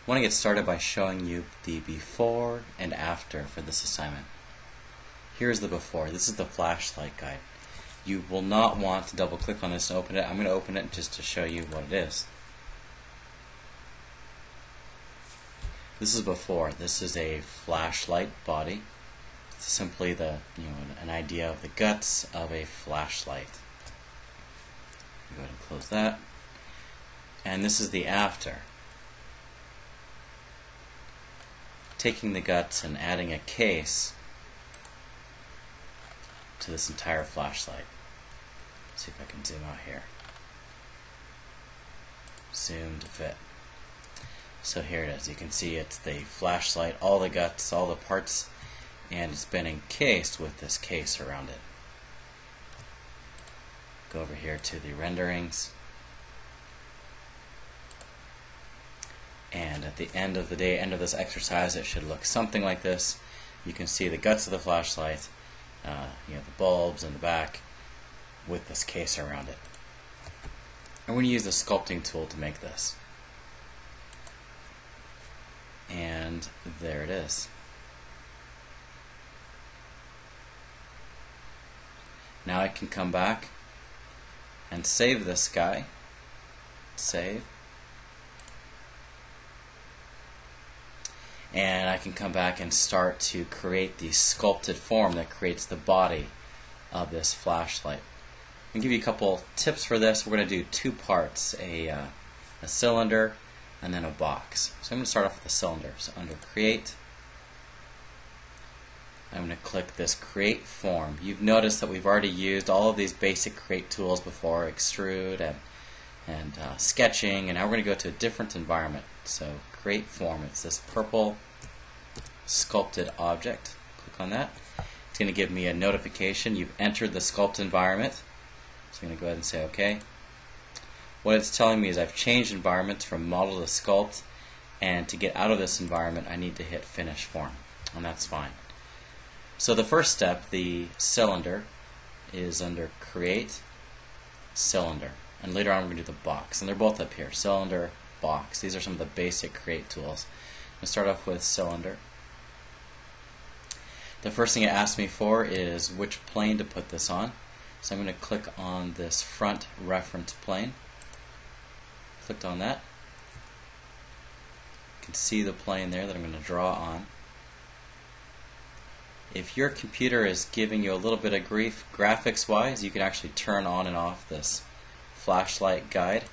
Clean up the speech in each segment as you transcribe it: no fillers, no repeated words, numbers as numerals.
I want to get started by showing you the before and after for this assignment. Here's the before. This is the flashlight guide. You will not want to double click on this and open it. I'm going to open it just to show you what it is. This is before. This is a flashlight body. It's simply an idea of the guts of a flashlight. Go ahead and close that. And this is the after. Taking the guts and adding a case to this entire flashlight. Let's see if I can zoom out here. Zoom to fit. So here it is. You can see it's the flashlight, all the guts, all the parts, and it's been encased with this case around it. Go over here to the renderings. And at the end of the day, end of this exercise, it should look something like this. You can see the guts of the flashlight, the bulbs in the back, with this case around it. I'm going to use the sculpting tool to make this. And there it is. Now I can come back and save this guy. Save. And I can come back and start to create the sculpted form that creates the body of this flashlight. I'll give you a couple tips for this. We're going to do two parts, a cylinder and then a box. So I'm going to start off with the cylinder. So under Create, I'm going to click this Create Form. You've noticed that we've already used all of these basic create tools before, extrude and sketching, and now we're going to go to a different environment. So Create Form, it's this purple sculpted object. Click on that. It's going to give me a notification. You've entered the sculpt environment. So I'm going to go ahead and say OK. What it's telling me is I've changed environments from model to sculpt, and to get out of this environment I need to hit Finish Form, and that's fine. So the first step, the cylinder, is under Create, Cylinder, and later on we're going to do the box, and they're both up here, cylinder, box. These are some of the basic create tools. I'm going to start off with cylinder. The first thing it asks me for is which plane to put this on. So I'm going to click on this front reference plane. Clicked on that. You can see the plane there that I'm going to draw on. If your computer is giving you a little bit of grief graphics wise, you can actually turn on and off this flashlight guide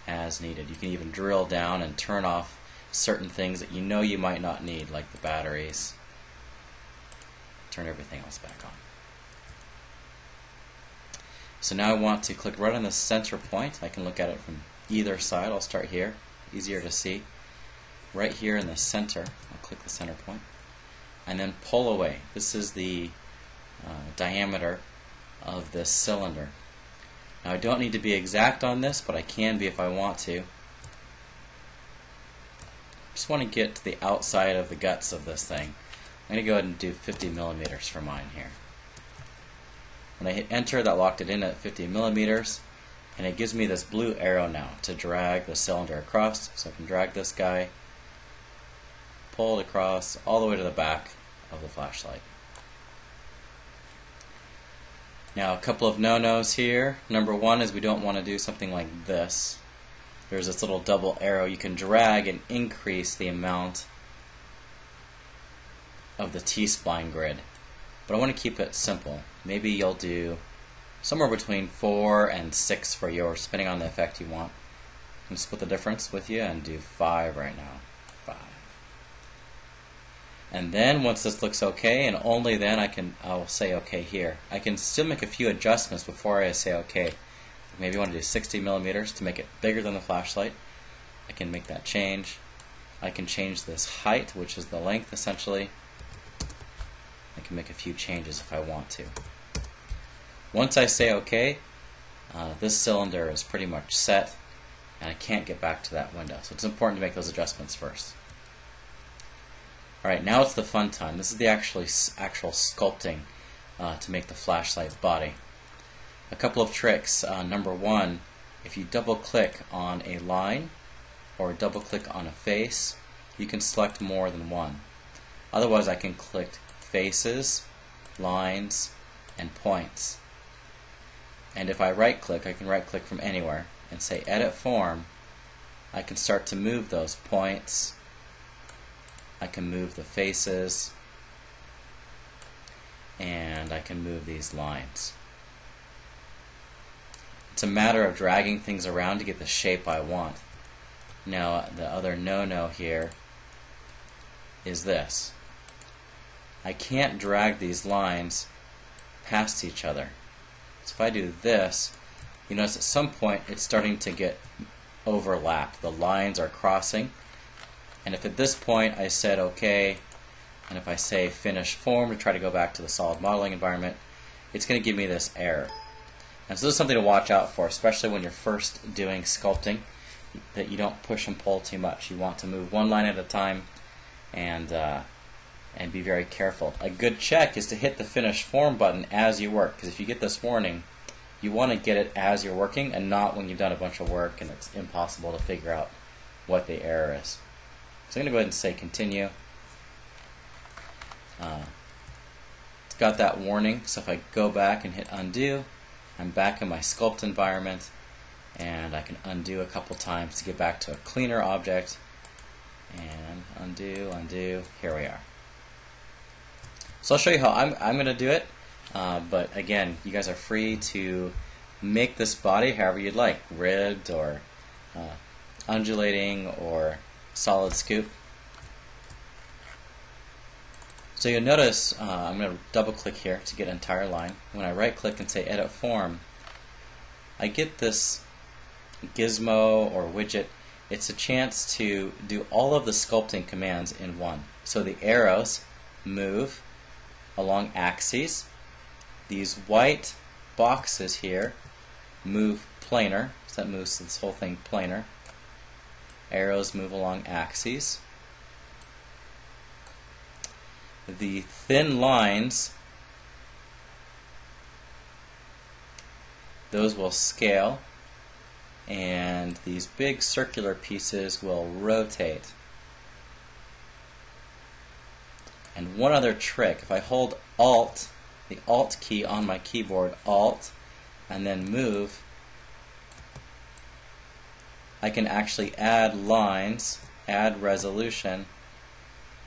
as needed. You can even drill down and turn off certain things that you know you might not need, like the batteries. Turn everything else back on. So now I want to click right on the center point. I can look at it from either side. I'll start here, easier to see. Right here in the center, I'll click the center point, and then pull away. This is the diameter of this cylinder. Now I don't need to be exact on this, but I can be if I want to. Just want to get to the outside of the guts of this thing. I'm going to go ahead and do 50 millimeters for mine here. When I hit enter, that locked it in at 50 millimeters, and it gives me this blue arrow now to drag the cylinder across. So I can drag this guy, pull it across all the way to the back of the flashlight. Now a couple of no-nos here. Number one is we don't want to do something like this. There's this little double arrow. You can drag and increase the amount of the T-spline grid. But I want to keep it simple. Maybe you'll do somewhere between 4 and 6 for yours, depending on the effect you want. I'm going to split the difference with you and do 5 right now. 5. And then once this looks okay, and only then I'll say OK here. I can still make a few adjustments before I say OK. Maybe you want to do 60 millimeters to make it bigger than the flashlight. I can make that change. I can change this height, which is the length essentially. I can make a few changes if I want to. Once I say OK, this cylinder is pretty much set, and I can't get back to that window. So it's important to make those adjustments first. Alright, now it's the fun time. This is the actual sculpting to make the flashlight body. A couple of tricks. Number one, if you double click on a line or double click on a face, you can select more than one. Otherwise I can click faces, lines, and points. And if I right click, I can right click from anywhere and say edit form. I can start to move those points. I can move the faces, and I can move these lines. It's a matter of dragging things around to get the shape I want. Now the other no-no here is this. I can't drag these lines past each other. So if I do this, you notice at some point it's starting to get overlapped. The lines are crossing. And if at this point I said OK, and if I say finish form to try to go back to the solid modeling environment, it's going to give me this error. And so this is something to watch out for, especially when you're first doing sculpting, that you don't push and pull too much. You want to move one line at a time and be very careful. A good check is to hit the finish form button as you work, because if you get this warning, you want to get it as you're working and not when you've done a bunch of work and it's impossible to figure out what the error is. So I'm going to go ahead and say continue. It's got that warning, so if I go back and hit undo, I'm back in my sculpt environment, and I can undo a couple times to get back to a cleaner object, and undo, undo, here we are. So I'll show you how I'm going to do it, but again, you guys are free to make this body however you'd like, ribbed or undulating or solid scoop. So you'll notice I'm going to double click here to get an entire line. When I right click and say edit form, I get this gizmo or widget. It's a chance to do all of the sculpting commands in one. So the arrows move along axes. These white boxes here move planar, so that moves this whole thing planar. Arrows move along axes. The thin lines, those will scale, and these big circular pieces will rotate. And one other trick, if I hold Alt, the Alt key on my keyboard, Alt, and then move, I can actually add lines, add resolution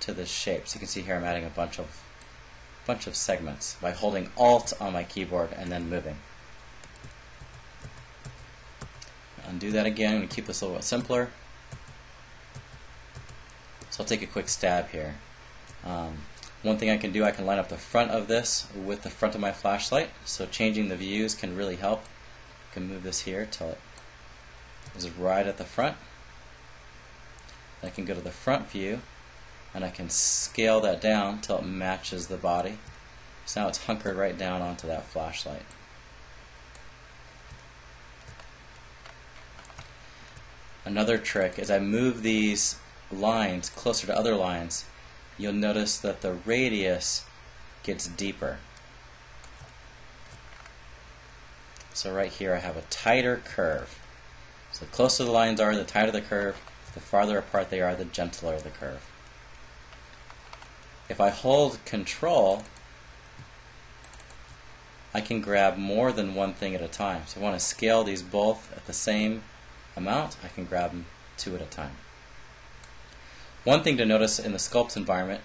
to this shape. So you can see here I'm adding a bunch of segments by holding Alt on my keyboard and then moving. Undo that again. I'm going to keep this a little bit simpler. So I'll take a quick stab here. One thing I can do, I can line up the front of this with the front of my flashlight. So changing the views can really help. I can move this here till it is right at the front. I can go to the front view, and I can scale that down till it matches the body. So now it's hunkered right down onto that flashlight. Another trick is I move these lines closer to other lines, you'll notice that the radius gets deeper. So right here I have a tighter curve. So the closer the lines are, the tighter the curve. The farther apart they are, the gentler the curve. If I hold Control, I can grab more than one thing at a time. So if I want to scale these both at the same amount, I can grab them two at a time. One thing to notice in the sculpt environment,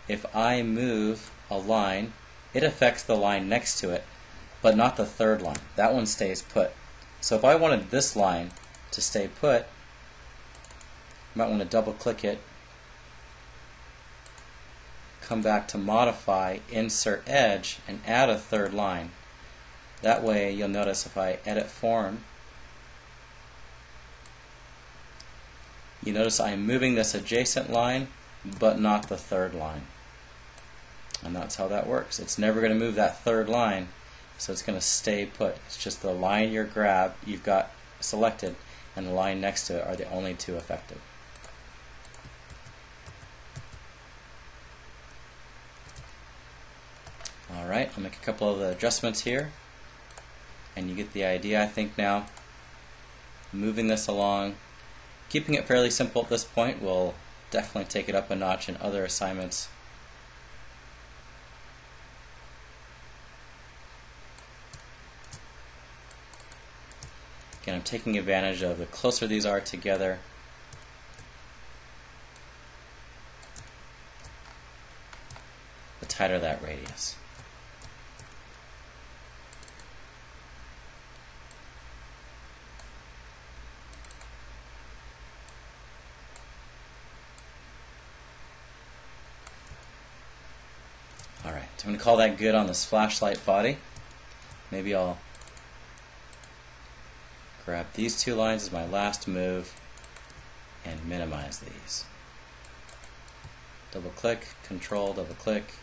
if I move a line, it affects the line next to it, but not the third line. That one stays put. So if I wanted this line to stay put, I might want to double click it, come back to Modify, Insert Edge, and add a third line. That way you'll notice if I edit form, you notice I'm moving this adjacent line, but not the third line. And that's how that works. It's never going to move that third line, so it's going to stay put. It's just the line you've got selected, and the line next to it are the only two affected. Alright, I'll make a couple of adjustments here, and you get the idea, I think, now. Moving this along, keeping it fairly simple at this point will definitely take it up a notch in other assignments. Again, I'm taking advantage of the closer these are together, the tighter that radius. Alright, I'm going to call that good on this flashlight body. Maybe I'll grab these two lines as my last move and minimize these. Double click, control, double click.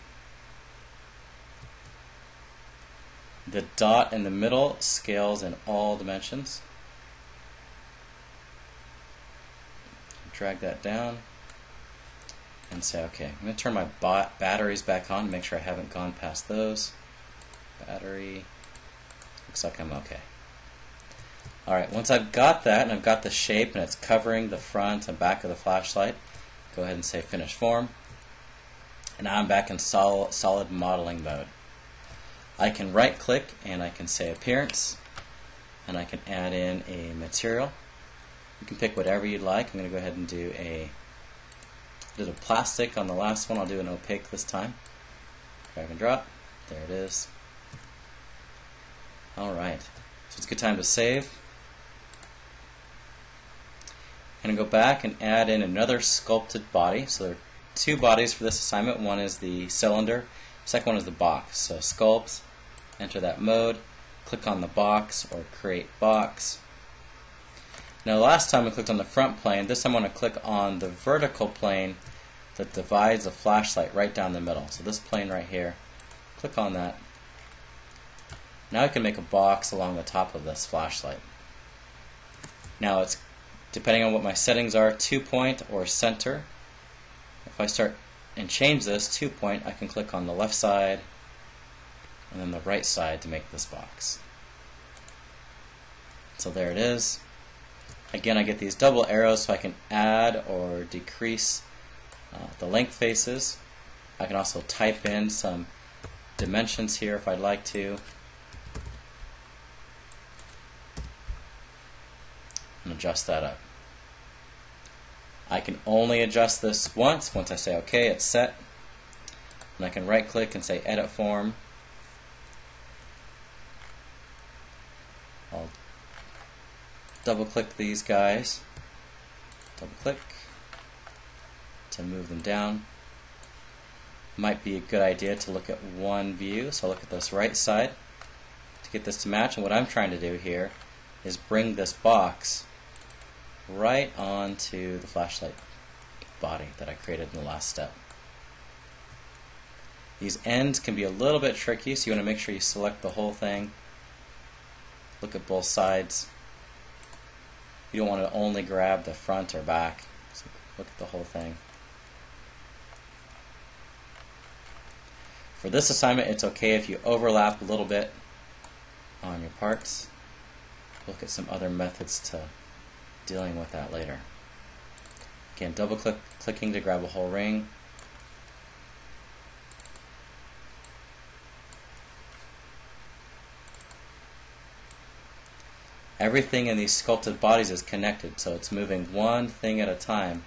The dot in the middle scales in all dimensions. Drag that down and say okay. I'm going to turn my batteries back on to make sure I haven't gone past those. Battery. Looks like I'm okay. Alright, once I've got that and I've got the shape and it's covering the front and back of the flashlight, go ahead and say Finish Form. And now I'm back in solid modeling mode. I can right click and I can say Appearance, and I can add in a material. You can pick whatever you'd like. I'm going to go ahead and do a plastic on the last one. I'll do an opaque this time. Drag and drop. There it is. Alright, so it's a good time to save. I'm going to go back and add in another sculpted body. So there are two bodies for this assignment. One is the cylinder, second one is the box. So sculpt, enter that mode, click on the box or create box. Now last time I clicked on the front plane, this time I want to click on the vertical plane that divides the flashlight right down the middle. So this plane right here, click on that. Now I can make a box along the top of this flashlight. Now it's depending on what my settings are, 2-point or center. If I start and change this 2-point, I can click on the left side and then the right side to make this box. So there it is. Again, I get these double arrows so I can add or decrease the length faces. I can also type in some dimensions here if I'd like to. And adjust that up. I can only adjust this once. Once I say OK, it's set. And I can right click and say Edit Form. I'll double click these guys. Double click to move them down. Might be a good idea to look at one view. So I'll look at this right side to get this to match. And what I'm trying to do here is bring this box right onto the flashlight body that I created in the last step. These ends can be a little bit tricky, so you want to make sure you select the whole thing. Look at both sides. You don't want to only grab the front or back. So look at the whole thing. For this assignment, it's okay if you overlap a little bit on your parts. Look at some other methods to dealing with that later. Again, double clicking to grab a whole ring. Everything in these sculpted bodies is connected, so it's moving one thing at a time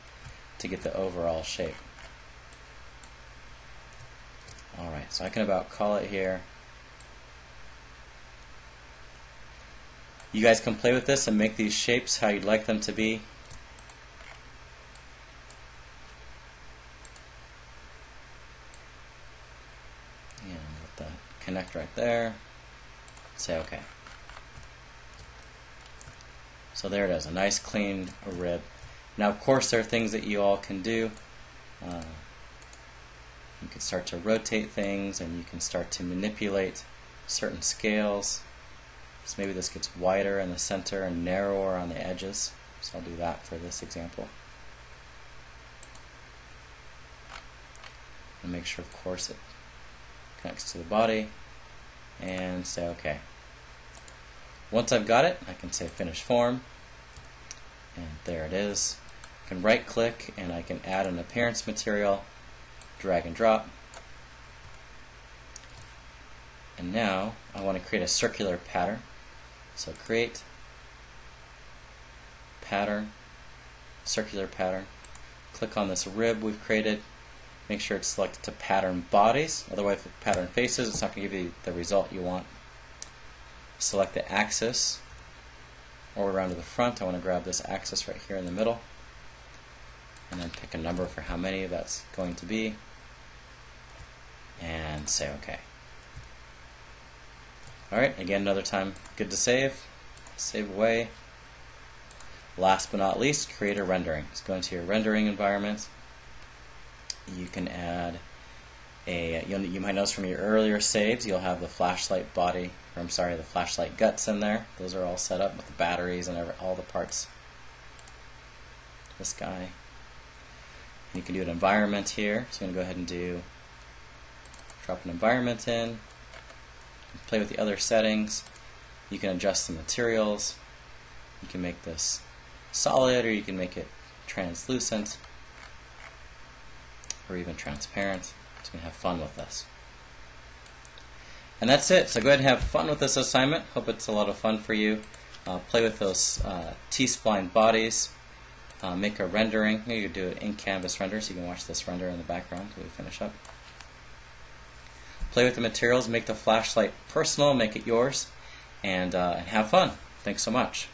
to get the overall shape. Alright, so I can about call it here. You guys can play with this and make these shapes how you'd like them to be. And let that connect right there. Say OK. So there it is, a nice clean rib. Now of course there are things that you all can do. You can start to rotate things and you can start to manipulate certain scales. So maybe this gets wider in the center and narrower on the edges. So I'll do that for this example. And make sure, of course, it connects to the body. And say OK. Once I've got it, I can say Finish Form. And there it is. I can right click and I can add an appearance material, drag and drop. And now I want to create a circular pattern. So create pattern, circular pattern. Click on this rib we've created. Make sure it's selected to pattern bodies. Otherwise, if pattern faces, it's not going to give you the result you want. Select the axis, or around to the front. I want to grab this axis right here in the middle, and then pick a number for how many that's going to be, and say OK. Alright, again, another time, good to save. Save away. Last but not least, create a rendering. Just go into your rendering environment. You can add you might notice from your earlier saves, you'll have the flashlight body, or I'm sorry, the flashlight guts in there. Those are all set up with the batteries and all the parts. This guy. And you can do an environment here. So I'm going to go ahead and drop an environment in. Play with the other settings. You can adjust the materials. You can make this solid, or you can make it translucent, or even transparent. So you can have fun with this. And that's it. So go ahead and have fun with this assignment. Hope it's a lot of fun for you. Play with those T-spline bodies. Make a rendering. You can do an in-canvas render, so you can watch this render in the background until we finish up. Play with the materials. Make the flashlight personal. Make it yours. And have fun. Thanks so much.